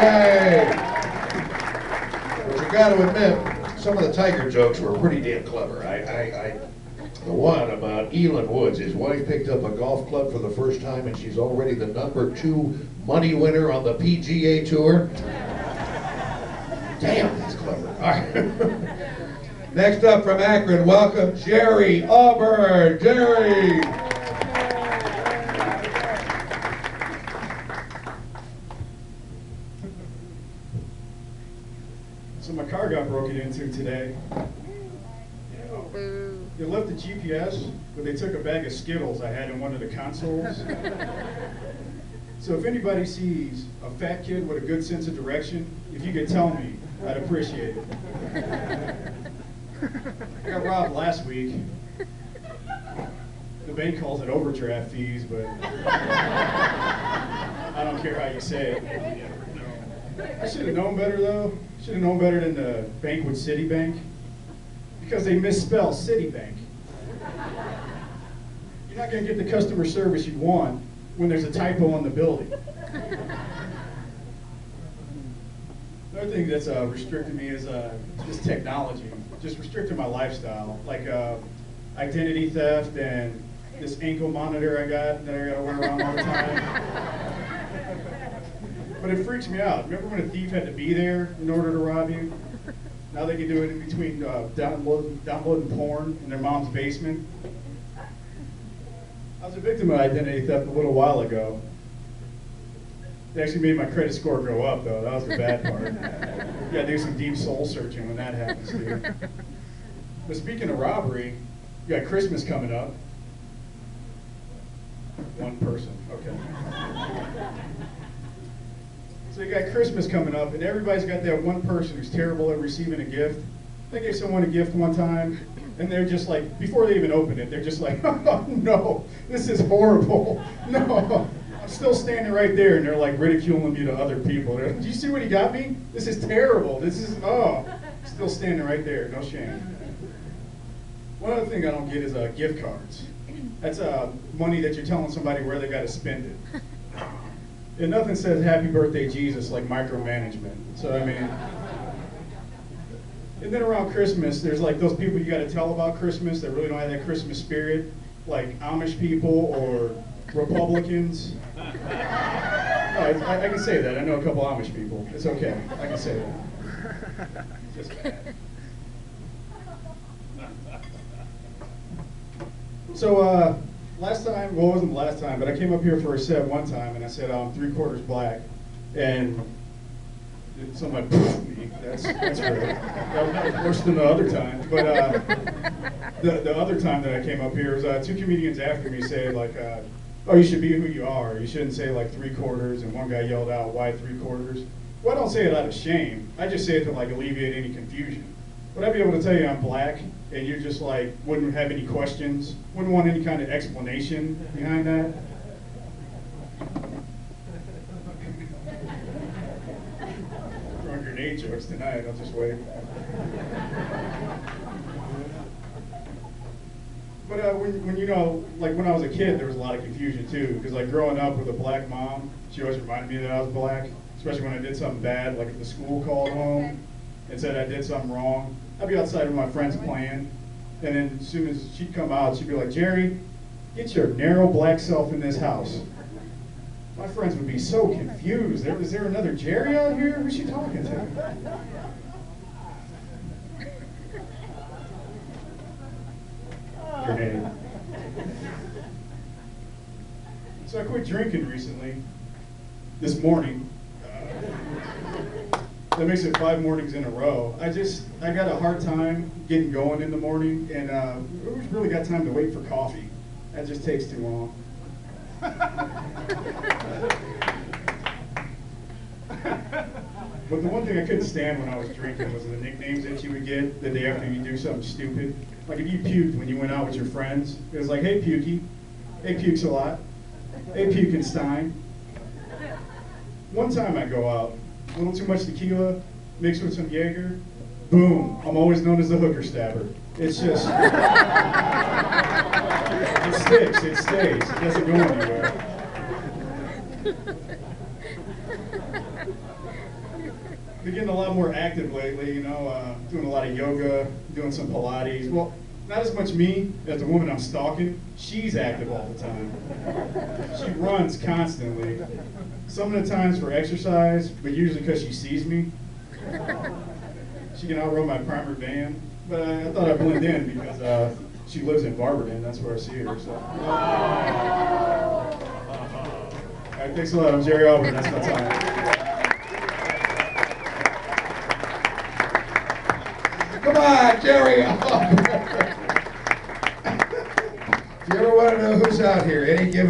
Hey! But you got to admit, some of the Tiger jokes were pretty damn clever. The one about Elon Woods, his wife picked up a golf club for the first time and she's already the #2 money winner on the PGA Tour. Damn, that's clever. All right. Next up from Akron, welcome Jerry Auburn. Jerry! So my car got broken into today. They left the GPS, but they took a bag of Skittles I had in one of the consoles. So if anybody sees a fat kid with a good sense of direction, if you could tell me, I'd appreciate it. I got robbed last week. The bank calls it overdraft fees, but I don't care how you say it. I should have known better though. Should have known better than the bank with Citibank, because they misspell Citibank. You're not going to get the customer service you want when there's a typo on the building. Another thing that's restricted me is just technology, just restricted my lifestyle, like identity theft and this ankle monitor I got that I got to wear around all the time. But it freaks me out. Remember when a thief had to be there in order to rob you? Now they can do it in between downloading porn in their mom's basement. I was a victim of identity theft a little while ago. It actually made my credit score go up, though. That was the bad part. You gotta do some deep soul searching when that happens to you. But speaking of robbery, you got Christmas coming up. One person, okay. So you got Christmas coming up, and everybody's got that one person who's terrible at receiving a gift. I gave someone a gift one time, and they're just like, before they even open it, they're just like, oh no, this is horrible. No, I'm still standing right there, and they're like ridiculing me to other people. They're like, do you see what he got me? This is terrible. This is, oh, still standing right there, no shame. One other thing I don't get is gift cards. That's money that you're telling somebody where they got to spend it. And nothing says happy birthday Jesus like micromanagement. So I mean, and then around Christmas, there's like those people you got to tell about Christmas that really don't have that Christmas spirit, like Amish people or Republicans. I can say that. I know a couple Amish people. It's okay. I can say that. Just bad. So last time, well, it wasn't the last time, but I came up here for a set one time, and I said I'm 3/4 black, and somebody poofed me. That's great. That was worse than the other time. But the other time that I came up here was 2 comedians after me said like, "Oh, you should be who you are. You shouldn't say like 3/4." And one guy yelled out, "Why 3/4?" Well, I don't say it out of shame. I just say it to like alleviate any confusion. Would I be able to tell you I'm black, and you just like wouldn't have any questions, wouldn't want any kind of explanation behind that? Throwing grenade jokes tonight, I'll just wait. But when you know, like when I was a kid, there was a lot of confusion too, because like growing up with a black mom, she always reminded me that I was black, especially when I did something bad, like if the school called home and said I did something wrong. I'd be outside with my friends playing, and then as soon as she'd come out, she'd be like, "Jerry, get your narrow black self in this house." My friends would be so confused. Is there another Jerry out here? Who's she talking to? Grenade. So I quit drinking recently, this morning. That makes it 5 mornings in a row. I got a hard time getting going in the morning, and who's really got time to wait for coffee? That just takes too long. But the one thing I couldn't stand when I was drinking was the nicknames that you would get the day after you do something stupid. Like if you puked when you went out with your friends, it was like, "Hey Pukey," "Hey Pukes a lot," "Hey Pukenstein." One time I go out, a little too much tequila, mixed with some Jaeger, boom, I'm always known as the hooker stabber. It's just, it sticks, it stays, it doesn't go anywhere. been getting a lot more active lately, you know, doing a lot of yoga, doing some Pilates. Well, not as much me as the woman I'm stalking. She's active all the time. She runs constantly. Some of the times for exercise, but usually because she sees me. She can outrun my primer van, but I thought I'd blend in because she lives in Auburn, that's where I see her. So. All right, thanks a lot. I'm Jerry Auburn. That's my time. Come on, Jerry. If you ever want to know who's out here, any given